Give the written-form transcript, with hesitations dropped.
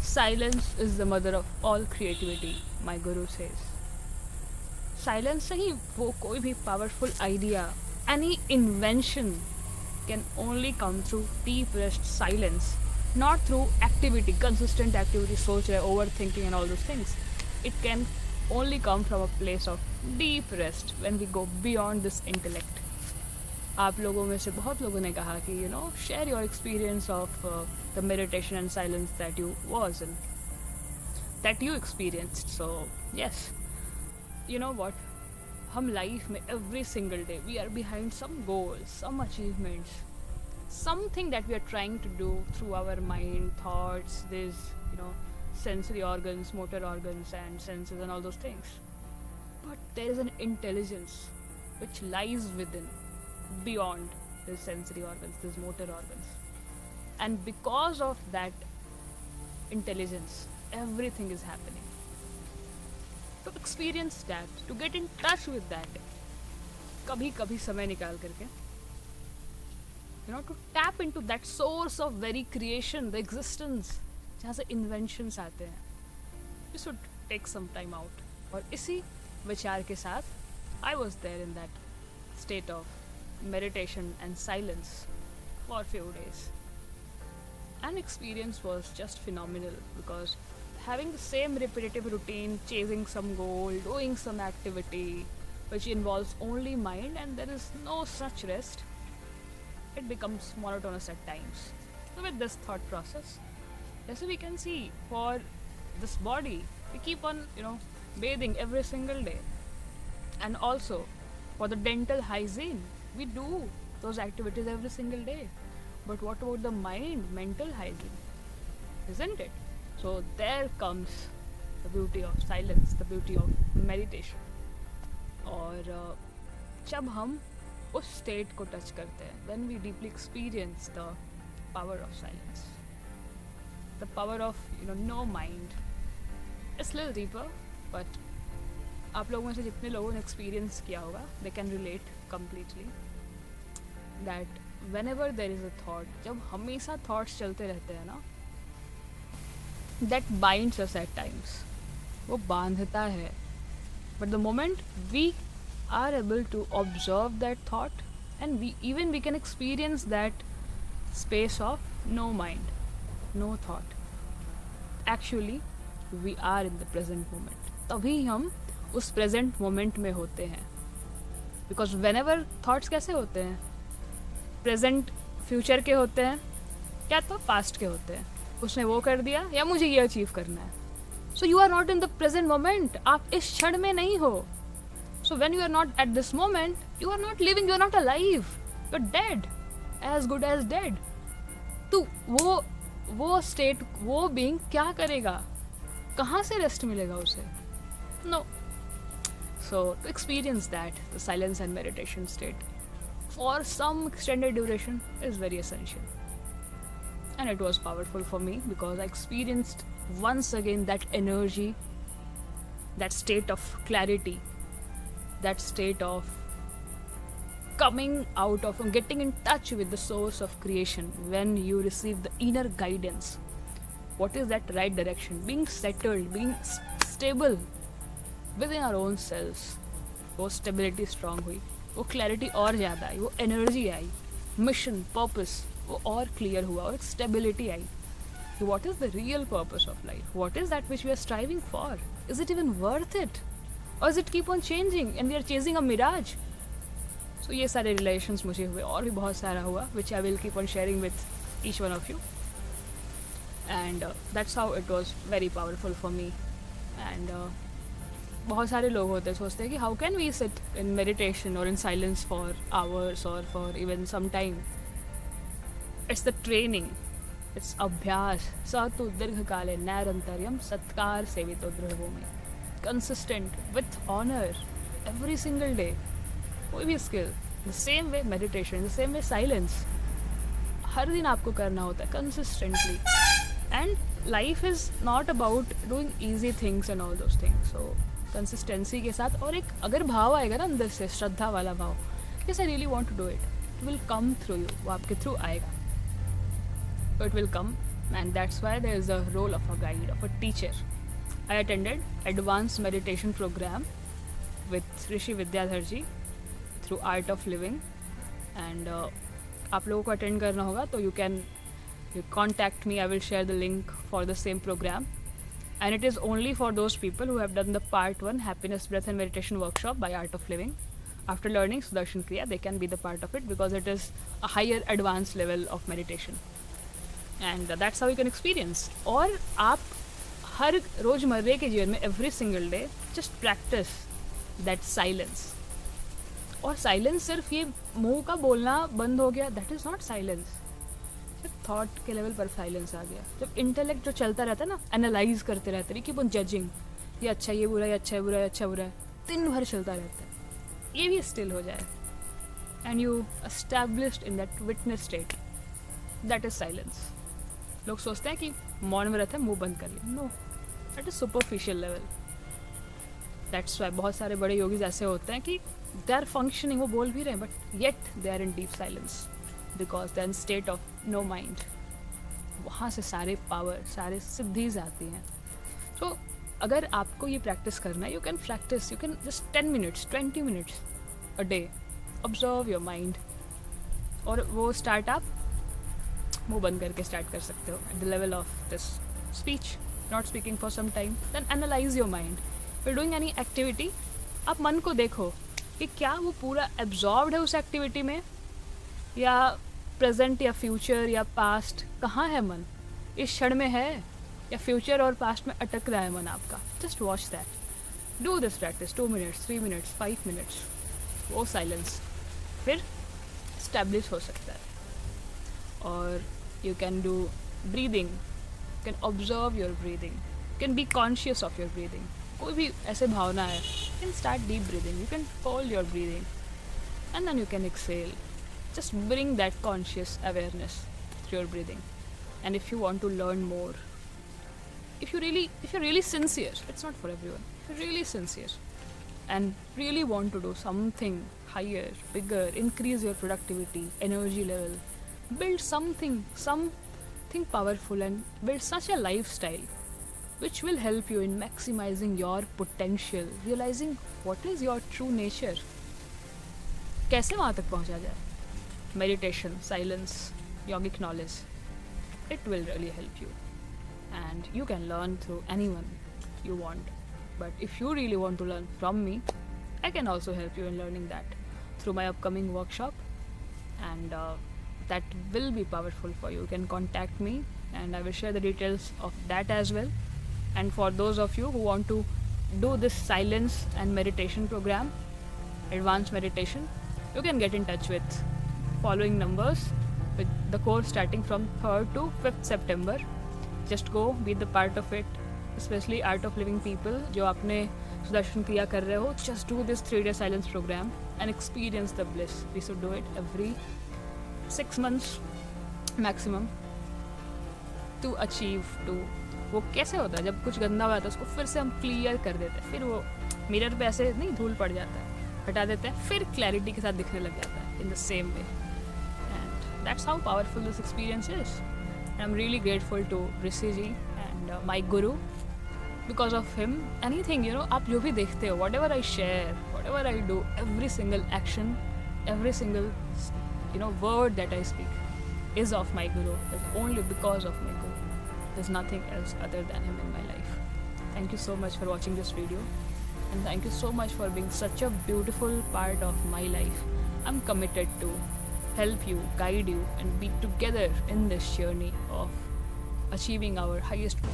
Silence is the mother of all creativity, my guru says. Silence से ही वो कोई भी powerful idea, any invention can only come through deep rest silence, not through activity, consistent activity, सोच रहे, overthinking and all those things. It can only come from a place of deep rest when we go beyond this intellect. आप लोगों में से बहुत लोगों ने कहा कि share your experience of the meditation and silence that you was in that you experienced. So yes, you know what, हम लाइफ में every single day we are behind some goals, some achievements, something that we are trying to do through our mind, thoughts, this, sensory organs, motor organs, and senses, and all those things. But there is an intelligence which lies within, beyond these sensory organs, these motor organs. And because of that intelligence, everything is happening. To experience that, to get in touch with that, कभी कभी समय निकाल करके, to tap into that source of very creation, the existence, जहाँ से inventions आते हैं, we should take some time out. और इसी विचार के साथ I was there in that state of meditation and silence for a few days. And experience was just phenomenal because having the same repetitive routine, chasing some goal, doing some activity which involves only mind and there is no such rest, it becomes monotonous at times. So with this thought process, as we can see, for this body, we keep on, bathing every single day. And also, for the dental hygiene, we do those activities every single day. But what about the mind, mental hygiene? Isn't it? So there comes the beauty of silence, the beauty of meditation. और जब हम उस state को touch करते हैं, when we deeply experience the power of silence, the power of no mind. It's little deeper, but आप लोगों में से जितने लोगों ने एक्सपीरियंस किया होगा, they can relate completely that whenever there is a thought, जब हमेशा thoughts चलते रहते हैं ना, that binds us at times, वो बांधता है. But the moment we are able to observe that thought and we can experience that space of no mind, no thought, actually we are in the present moment. तभी हम उस present moment में होते हैं. Because whenever thoughts कैसे होते हैं, present future के होते हैं या तो past के होते हैं, उसने वो कर दिया या मुझे ये अचीव करना है. So you are not in the present moment. आप इस क्षण में नहीं हो. So when you are not at this moment, you are not living, you are not alive. You are dead. As good as dead. तो वो state, वो being क्या करेगा? कहाँ से rest मिलेगा उसे? No. So to experience that, the silence and meditation state, for some extended duration is very essential. And it was powerful for me because I experienced once again that energy, that state of clarity, that state of coming out of and getting in touch with the source of creation when you receive the inner guidance. What is that right direction? Being settled, being stable within our own selves. वो stability strong हुई, वो clarity और ज़्यादा आई, वो energy आई, mission, purpose वो और clear हुआ, और stability I. What is the real purpose of life? What is that which we are striving for? Is it even worth it? Or does it keep on changing and we are chasing a mirage? So ये सारे relations मुझे हुए, और भी बहुत सारा हुआ, which I will keep on sharing with each one of you. And that's how it was very powerful for me. And बहुत सारे लोग होते हैं सोचते हैं कि how can we sit in meditation or in silence for hours or for even some time? It's the training. It's अभ्यास. स तु दीर्घकाले नैरंतर्यम सत्कार सेवितो दृढ़भूमि. Consistent, with honor, every single day. कोई भी skill. The same way meditation, the same way silence. हर दिन आपको करना होता है consistently. And life is not about doing easy things and all those things. So consistency के साथ, और एक अगर भाव आएगा ना अंदर से, श्रद्धा वाला भाव, yes I really want to do it, it will come through you, वो आपके थ्रू आएगा. So it will come and that's why there is a role of a guide, of a teacher. I attended advanced meditation program with Rishi Vidyadhar through Art of Living, and आप लोगों को attend करना होगा तो you can contact me. I will share the link for the same program, and it is only for those people who have done the part 1 happiness breath and meditation workshop by Art of Living. After learning Sudarshan Kriya, they can be the part of it because it is a higher advanced level of meditation, and that's how you can experience. और आप हर रोजमर्रे के जीवन में every single day just practice that silence. और silence सिर्फ ये मुंह का बोलना बंद हो गया, दैट इज़ नॉट साइलेंस. जब थॉट के लेवल पर साइलेंस आ गया, जब इंटेलेक्ट जो चलता रहता है ना, एनालाइज करते रहते हैं, कीप ऑन जजिंग, ये अच्छा ये बुरा, ये अच्छा है बुरा, ये अच्छा बुरा है, दिन भर चलता रहता है, ये भी स्टिल हो जाए, and you established in that witness state, that is silence. लोग सोचते हैं कि मौन में रहता है, मुंह बंद कर लिया. No, that is superficial level. That's why बहुत सारे बड़े योगीज ऐसे होते हैं कि दे आर फंक्शनिंग, वो बोल भी रहे हैं, but yet they are in deep silence because they are in state of no mind. वहाँ से सारे पावर, सारे सिद्धीज आती हैं. तो अगर आपको ये प्रैक्टिस करना है, you can practice, you can just 10 minutes 20 minutes a day observe your mind. और वो स्टार्ट आप मुँह बंद करके स्टार्ट कर सकते हो at the level of this speech, not speaking for some time. Then analyse your mind. फिर डूइंग एनी एक्टिविटी, आप मन को देखो कि क्या वो पूरा एब्जॉर्ब्ड है उस एक्टिविटी में, या प्रेजेंट या फ्यूचर या पास्ट, कहाँ है मन, इस क्षण में है या फ्यूचर और पास्ट में अटक रहा है मन आपका. Just watch that. Do this practice 2 minutes 3 minutes 5 minutes. वो साइलेंस फिर स्टैब्लिश हो सकता है. और you can do breathing, you can observe your breathing, you can be conscious of your breathing. कोई भी ऐसे भावना है, you can start deep breathing, you can hold your breathing, and then you can exhale. Just bring that conscious awareness through your breathing. And if you want to learn more, if you're really sincere, it's not for everyone, if you're really sincere and really want to do something higher, bigger, increase your productivity, energy level, build something powerful, and build such a lifestyle which will help you in maximizing your potential, realizing what is your true nature. कैसे वहाँ तक पहुँचा जाए? Meditation, silence, yogic knowledge, it will really help you, and you can learn through anyone you want. But if you really want to learn from me, I can also help you in learning that through my upcoming workshop, and that will be powerful for you. You can contact me, and I will share the details of that as well. And for those of you who want to do this silence and meditation program, advanced meditation, you can get in touch with following numbers, with the course starting from 3rd to 5th September. Just go, be the part of it, especially Art of Living people जो आपने सुदर्शन क्रिया कर रहे हो. Just do this 3-day silence program and experience the bliss. We should do it every 6 months maximum to achieve to. वो कैसे होता है, जब कुछ गंदा हुआ था उसको फिर से हम क्लियर कर देते हैं, फिर वो मिरर पे ऐसे नहीं धूल पड़ जाता है, हटा देते हैं, फिर क्लैरिटी के साथ दिखने लग जाता है in the same way. And that's how powerful this experience is. I am really grateful to Rishi ji and my guru. Because of him anything, you know, आप जो भी देखते हो, whatever I share, whatever I do, every single action, every single word that I speak is of my guru, is only because of my guru. There's nothing else other than him in my life. Thank you so much for watching this video, and thank you so much for being such a beautiful part of my life. I'm committed to help you, guide you, and be together in this journey of achieving our highest.